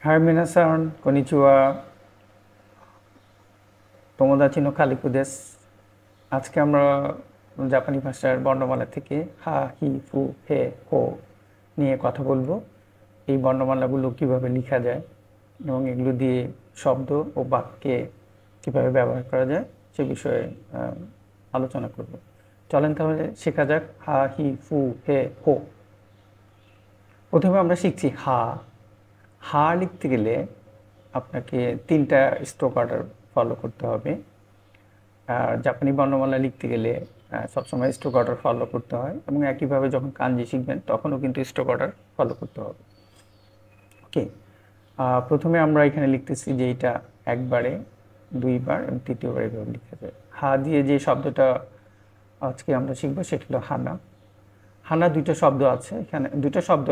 High মিনাসান, কনিচিওয়া, তোমোদাচি no কালিকু দেস। আজকে আমরা জাপানি ভাষার বর্ণমালা থেকে হা, হি, ফু, হে, হো নিয়ে কথা বলবো। এই বর্ণমালাগুলো কিভাবে লেখা যায় এবং এগুলো দিয়ে শব্দ ও বাক্যে কিভাবে ব্যবহার করা যায় সে বিষয়ে আলোচনা করব। চলেন তাহলে শেখা যাক হা, হি, ফু, হে, হো। প্রথমে আমরা শিখছি হা। হা লিখতে গেলে আপনাকে 3টা স্ট্রোক অর্ডার ফলো করতে হবে। আর জাপানি বর্ণমালা লিখতে গেলে সবসময় স্ট্রোক অর্ডার ফলো করতে হয় এবং একইভাবে যখন কাঞ্জি শিখবেন তখনও কিন্তু স্ট্রোক অর্ডার ফলো করতে হবে। ওকে, প্রথমে আমরা এখানে লিখতেছি যে এটা একবারে, দুইবার এবং তৃতীয়বার এভাবে লিখা যায়। হা দিয়ে যে শব্দটা আজকে আমরা শিখবো সেটা হলো হানা। হানা দুইটা শব্দ আছে, এখানে দুইটা শব্দ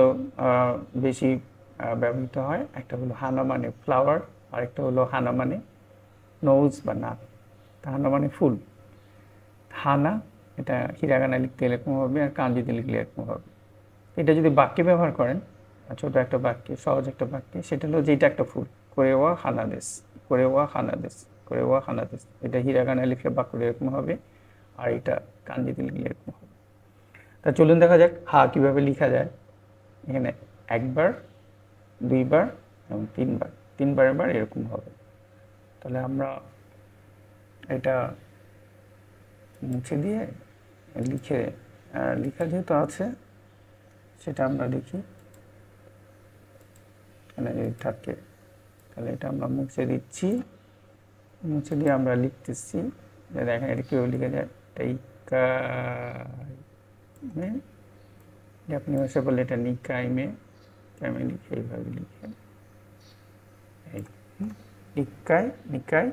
বেশি ব্যবহৃত হয়। একটা হলো হানা মানে ফ্লাওয়ার, আর একটা হলো হানা মানে নোজ বা নাক। হানা মানে ফুল। হানা এটা হিরাগানা লিখতে এরকম হবে আর কাঞ্জিতে লিখলে এরকম হবে। এটা যদি বাক্যে ব্যবহার করেন, ছোট একটা বাক্যে, সহজ একটা বাক্যে, সেটা হলো যেটা একটা ফুল, কোরেওয়া হানাদেস, কোরেওয়া হানাদেস, কোরেওয়া হানাদেস। এটা হিরাগানা লিখলে বাক্যটা এরকম হবে, আর এটা কাঞ্জিতে লিখলে এরকম হবে। তা চলুন দেখা যাক হা কিভাবে লেখা যায়। এখানে একবার, দুইবার এবং তিনবার, তিনবারের বার এরকম হবে। তাহলে আমরা এটা মুছে দিয়ে লিখে, লেখা যেহেতু আছে সেটা আমরা লিখি। এখানে যদি থাকে তাহলে এটা আমরা মুছে দিচ্ছি, মুছে দিয়ে আমরা লিখতেছি। দেখেন এটা কীভাবে লিখে যায়। মে জাপানি ভাষা বলে এটা নিকাইমে, আমি লিখে এইভাবে লিখে এই ইক্কাই, নিকাই,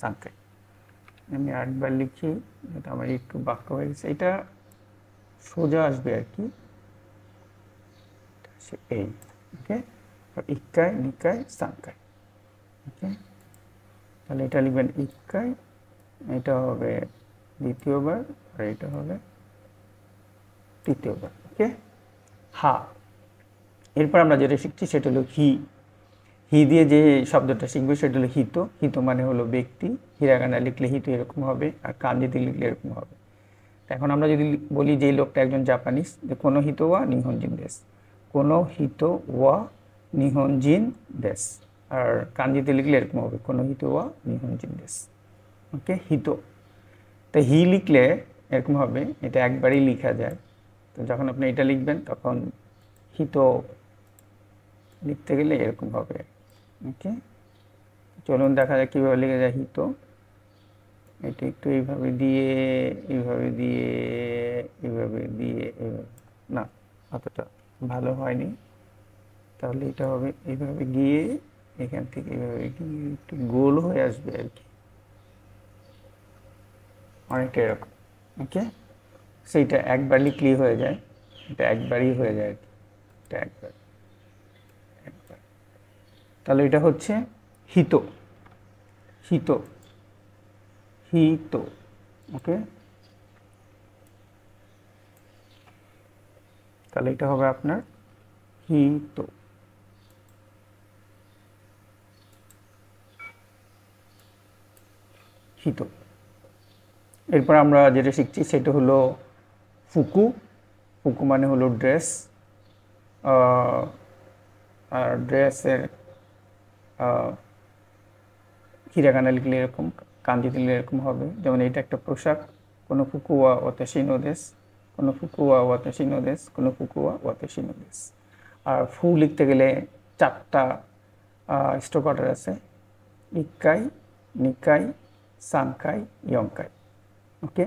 সাংকাই। আমি আরেকবার লিখি, এটা আমার একটু বাক্য হয়ে গেছে, এটা সোজা আসবে আর কি। এই ওকে, ইক্কাই, নিকাই, সাংকাই। ওকে, তাহলে এটা লিখবেন ইক্কাই, এটা হবে দ্বিতীয়বার, আর এটা হবে তৃতীয়বার। ওকে, হা। এরপর আমরা যেটা শিখছি সেটা হলো হি। হি দিয়ে যে শব্দটা শিখবে সেটা হলো হিতো। হিতো মানে হলো ব্যক্তি। হিরাগানা লিখলে হিতো এরকম হবে, আর কাঞ্জিতে লিখলে এরকম হবে। এখন আমরা যদি বলি যে এই লোকটা একজন জাপানিজ, যে কোনো হিতো ওয়া নিহনজিন দেশ, কোনো হিতো ওয়া নিহনজিন দেশ, আর কাঞ্জিতে লিখলে এরকম হবে, কোনো হিতো ওয়া নিহনজিন দেশ। ওকে, হিতো। তো হি লিখলে এরকম হবে, এটা একবারই লেখা যায়। তো যখন আপনি এটা লিখবেন তখন হিতো লিখতে গেলে এরকম হবে। ওকে, চলুন দেখা যায় কীভাবে লেখা যায় হিতো। এটা একটু এইভাবে দিয়ে, এইভাবে দিয়ে, এইভাবে দিয়ে, এইভাবে, না অতটা ভালো হয়নি। তাহলে এটা হবে এইভাবে গিয়ে, এখান থেকে এইভাবে গিয়ে একটু গোল হয়ে আসবে আর কি, অনেকটা এরকম। ওকে, সেইটা একবার লিখলেই হয়ে যায়, এটা একবারই হয়ে যায় আর কি, এটা একবার, একবার। তাহলে এটা হচ্ছে হিতো, হিতো, হিতো। ওকে, তাহলে এটা হবে আপনার হিতো, হিতো। এরপর আমরা যেটা শিখছি সেটা হলো ফুকু। ফুকু মানে হলো ড্রেস। আর ড্রেসের হিরাগানা লিখলে এরকম, কাঞ্জিতে লিখলে এরকম হবে। যেমন এটা একটা পোশাক, কোনো ফুকুয়া ওয়াতাশিনো দেশ, কোনো ফুকুয়া ওয়াতাশিনো দেশ, কোনো ফুকুয়া ওয়াতাশিনো দেশ। আর ফু লিখতে গেলে 4টা স্ট্রোক অর্ডার আছে, ইক্কাই, নিকাই, সাংকাই, ইয়ংকাই। ওকে,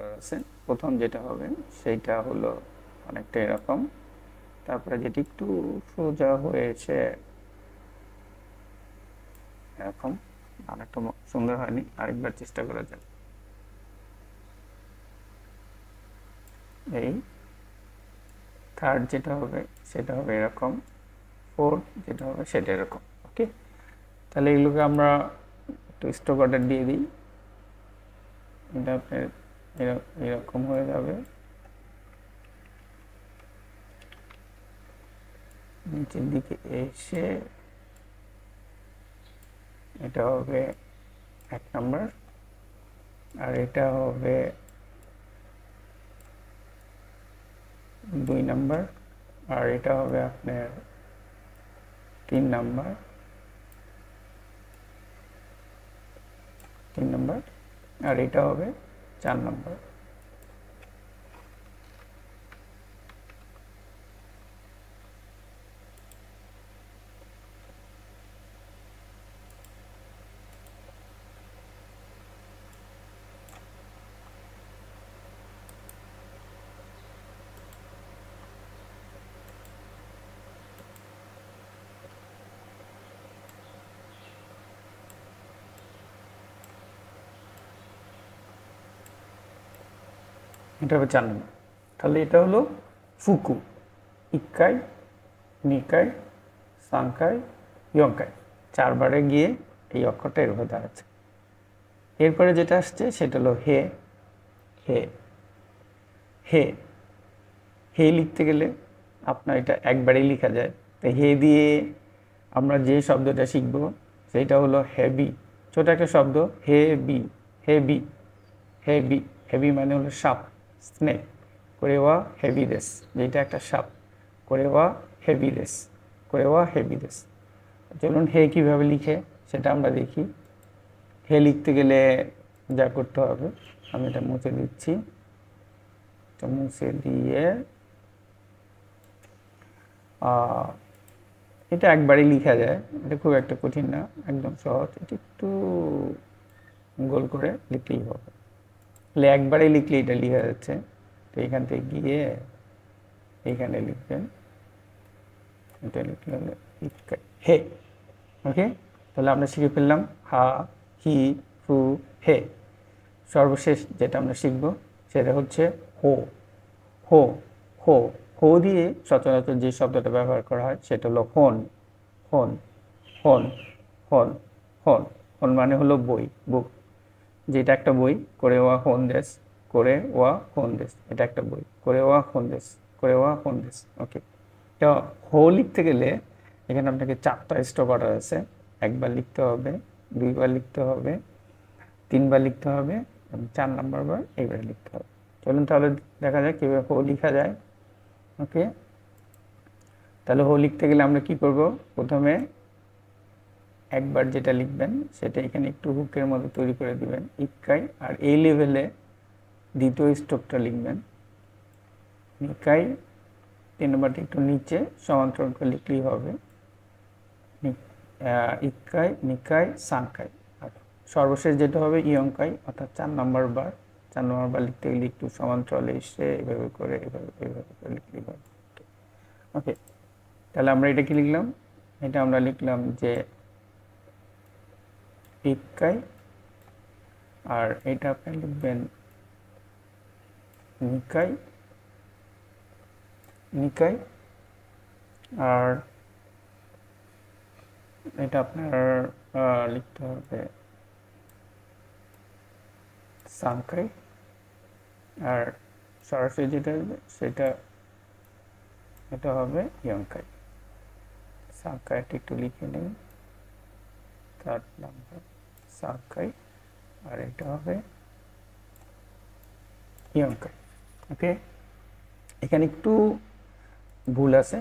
প্রথম যেটা হবে সেইটা হলো অনেকটা এরকম, তারপরে যেটি একটু সোজা হয়েছে এরকম, অনেকটা সুন্দর হয়নি, আরেকবার চেষ্টা করা যাক। এই থার্ড যেটা হবে সেটা হবে এরকম, ফোর্থ যেটা হবে সেটা এরকম। ওকে, তাহলে এগুলোকে আমরা একটু স্ট্রোক অর্ডার দিয়ে দিই। এটা আপনার এরকম হয়ে যাবে, নিচের দিকে এসে এটা হবে 1 নাম্বার, আর এটা হবে 2 নাম্বার, আর এটা হবে আপনার 3 নাম্বার, আর এটা হবে 4 নাম্বার। এটা হবে 4 নম্বর। তাহলে এটা হলো ফুকু, ইক্কাই, নিকাই, সাংকাই, ইয়ংকাই। 4 বারে গিয়ে এই অক্ষরটা এভাবে দাঁড়াচ্ছে। এরপরে যেটা আসছে সেটা হলো হে। হে হে হে লিখতে গেলে আপনার এটা একবারেই লেখা যায়। তো হে দিয়ে আমরা যে শব্দটা শিখব সেটা হলো হেভি। ছোট একটা শব্দ, হেভি। হেভি হেভি হেভি মানে হলো সাপ, স্নেক। করেওয়া হেভিনেস, যেটা একটা সাপ। করেওয়া হেভিনেস, করেওয়া হেভিনেস। চলুন হে কীভাবে লিখে সেটা আমরা দেখি। হে লিখতে গেলে যা করতে হবে, আমি এটা মুছে দিচ্ছি। এটা মুছে দিয়ে এটা একবারেই লেখা যায়। এটা খুব একটা কঠিন না, একদম সহজ। এটা একটু গোল করে লিখলেই হবে। তাহলে একবারেই লিখলে এটা লেখা যাচ্ছে। তো এখান থেকে গিয়ে এইখানে লিখবেন, এটা লিখলে হলে হে। ওকে, তাহলে আমরা শিখে ফেললাম হা, হি, হু, হে। সর্বশেষ যেটা আমরা শিখব সেটা হচ্ছে হো। হো হো হো দিয়ে সচরাচর যে শব্দটা ব্যবহার করা হয় সেটা হলো হন। হন হন হন হন হন মানে হলো বই, বুক। যেটা একটা বই, করে ওয়া হন দেশ, করে ওয়া হন দেশ, এটা একটা বই। করে ওয়া হন দেশ, করে ওয়া হন দেশ। ওকে, তো হো লিখতে গেলে এখানে আপনাকে 4টা স্টপ অর্ডার আছে। একবার লিখতে হবে, 2বার লিখতে হবে, 3বার লিখতে হবে, এবং 4 নাম্বার বার এইবারে লিখতে হবে। চলুন তাহলে দেখা যায় কীভাবে হো লেখা যায়। ওকে, তাহলে হো লিখতে গেলে আমরা কি করব, প্রথমে একবার যেটা লিখবেন সেটা এখানে একটু হুকের মতো তৈরি করে দিবেন, ইক্কাই। আর এই লেভেলে দ্বিতীয় স্ট্রোকটা লিখবেন, নিকাই। 3 নম্বরটা একটু নিচে সমান্তরাল করে লিখলেই হবে, ইক্কাই, নিকাই, সাংকাই। আর সর্বশেষ যেটা হবে ইয়ংকাই, অর্থাৎ 4 নম্বর বার। 4 নম্বর বার লিখতে গেলে একটু সমান্তরালে এসে এভাবে করে এভাবে করে লিখলেই হবে। ওকে, তাহলে আমরা এটা কি লিখলাম, এটা আমরা লিখলাম যে ইক্কাই, আর এটা আপনি লিখবেন নিকাই, নিকাই। আর এটা আপনার লিখতে হবে সাংকাই। আর সরাসরি যেটা হবে সেটা এটা হবে ইয়ংকাই। সাংকাইটা একটু লিখে নিন, 3 নাম্বার সাংকাই, আর এটা হবে ইয়ংকাই। ওকে, এখানে একটু ভুল আছে,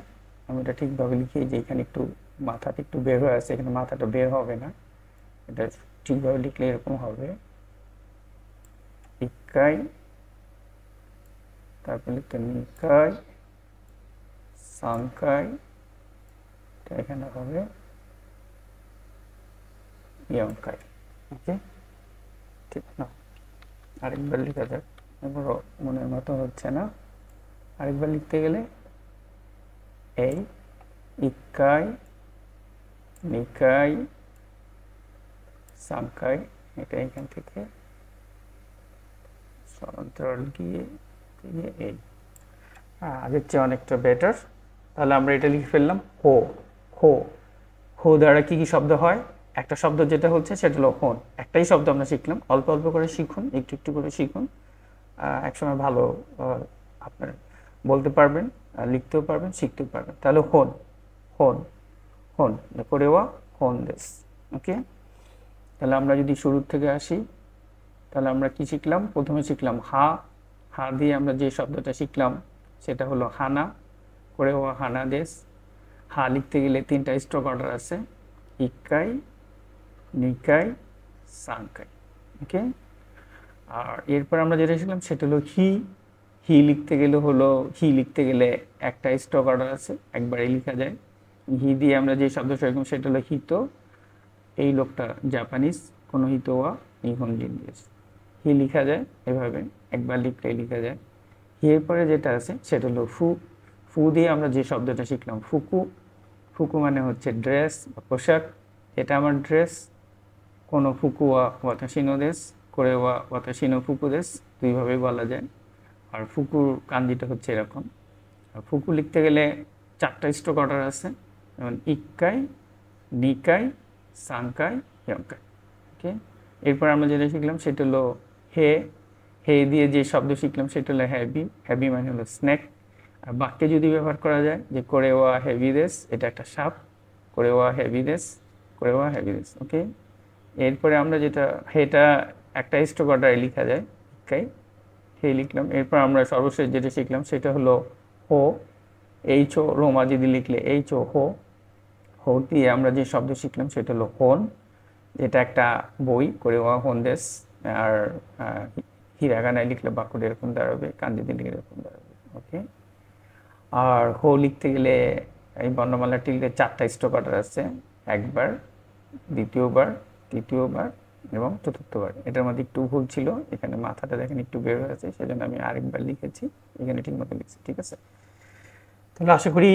আমি এটা ঠিকভাবে লিখি যে এখানে একটু মাথাটা একটু বের হয়ে আছে, এখানে মাথাটা বের হবে না। এটা ঠিকভাবে লিখলে এরকম হবে, ইক্কাই, তারপর লিখতে নিকাই, সাংকাই, এখানে হবে ইয়ংকাই। ওকে, ঠিক না? আরেকবার লেখা যাক, এবার মনের মতো হচ্ছে না। আরেকবার লিখতে গেলে এই ইক্কাই, নিকাই, সাংকাই, এটা এখান থেকে সমান্তরাল গিয়ে এই আগের চেয়ে অনেকটা বেটার। তাহলে আমরা এটা লিখে ফেললাম হো। হো হো দ্বারা কি কি শব্দ হয়, একটা শব্দ যেটা হচ্ছে সেটা হলো হন। একটাই শব্দ আমরা শিখলাম, অল্প অল্প করে শিখুন, একটু একটু করে শিখুন। একসময় ভালো আপনার বলতে পারবেন, লিখতেও পারবেন, শিখতেও পারবেন। তাহলে হন হন হন করেওয়া হন দেশ। ওকে, তাহলে আমরা যদি শুরু থেকে আসি, তাহলে আমরা কি শিখলাম? প্রথমে শিখলাম হা। হা দিয়ে আমরা যে শব্দটা শিখলাম সেটা হলো হানা, করে ও হানা দেশ। হা লিখতে গেলে 3টা স্ট্রোক অর্ডার আছে, ইক্কাই, নিকাই, সাংকাই। ওকে। আর এরপর আমরা যেটা শিখলাম সেটা হলো হি। হি লিখতে গেলে একটা স্ট্রোক অর্ডার আছে, একবারে লেখা যায়। হি দিয়ে আমরা যে শব্দ শিখলাম সেটা হলো হিতো। এই লোকটা জাপানিজ, কোনো হিতো ওয়া নিহনজিন দেশ। হি লেখা যায় এভাবে, একবার লিখলেই লেখা যায়। হি এর পরে যেটা আছে সেটা হলো ফু। ফু দিয়ে আমরা যে শব্দটা শিখলাম ফুকু। ফুকু মানে হচ্ছে ড্রেস বা পোশাক। এটা আমার ড্রেস। কোনো ফুকুয়া ওয়াতাশিনো দেশ, করে ওয়া ওয়াতাশিনো ফুকু দেশ, দুইভাবেই বলা যায়। আর ফুকুর কাঞ্জিটা হচ্ছে এরকম। আর ফুকু লিখতে গেলে 4টা স্ট্রোক অর্ডার আছে, যেমন ইক্কাই, নিকাই, সাংকাই, ইয়ঙ্কাই। ওকে। এরপর আমরা যেটা শিখলাম সেটা হলো হে। হে দিয়ে যে শব্দ শিখলাম সেটা হলো হ্যাভি। হ্যাভি মানে হলো স্ন্যাক। আর বাক্যে যদি ব্যবহার করা যায় যে করে ওয়া হেভি দেশ, এটা একটা সাপ। করে ওয়া হেভি দেশ, করে ওয়া হেভি দেশ। ওকে। এরপরে আমরা যেটা, হেটা একটা স্ট্রোক অর্ডারে লেখা যায়, ইক্কাই, হে লিখলাম। এরপর আমরা সর্বশেষ যেটা শিখলাম সেটা হলো হো। এইচ ও রোমা যদি লিখলে এইচ ও হো। হো দিয়ে আমরা যে শব্দ শিখলাম সেটা হলো হোন, যেটা একটা বই, করে ওয়া হোন দেশ। আর হিরাগানায় লিখলে বাক্যটা এরকম দাঁড়াবে, কাঞ্জি দিয়ে লিখলে এরকম দাঁড়াবে। ওকে। আর হো লিখতে গেলে এই বর্ণমালাটি লিখতে 4টা স্ট্রোক অর্ডার আছে, একবার, দ্বিতীয়বার, তৃতীয়বার এবং চতুর্থবার। এটার মধ্যে একটু ভুল ছিল, এখানে মাথাটা দেখেন একটু বের হয়ে আছে, সেজন্য আমি আরেকবার লিখেছি, এখানে ঠিক মতো লিখছি। ঠিক আছে। তাহলে আশা করি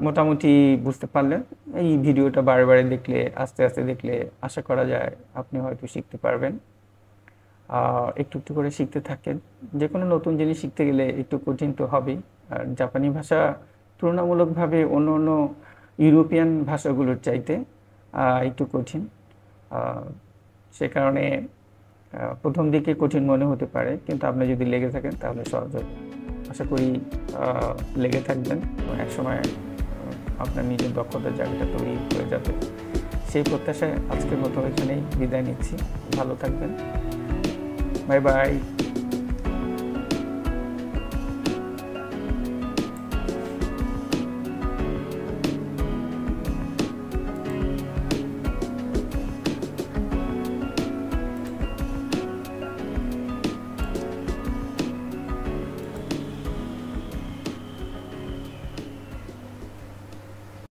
মোটামুটি বুঝতে পারলেন। এই ভিডিওটা বারে দেখলে, আস্তে আস্তে দেখলে আশা করা যায় আপনি হয়তো শিখতে পারবেন। একটু একটু করে শিখতে থাকেন। যে কোনো নতুন জিনিস শিখতে গেলে একটু কঠিন তো হবেই। আর জাপানি ভাষা তুলনামূলকভাবে অন্য অন্য ইউরোপিয়ান ভাষাগুলোর চাইতে একটু কঠিন। সে কারণে প্রথম দিকে কঠিন মনে হতে পারে, কিন্তু আপনি যদি লেগে থাকেন তাহলে সহজ হবে। আশা করি লেগে থাকবেন এবং একসময় আপনার নিজের দক্ষতার জায়গাটা তৈরি হয়ে যাবে। সেই প্রত্যাশায় আজকের মতো এখানেই বিদায় নিচ্ছি। ভালো থাকবেন। Bye bye.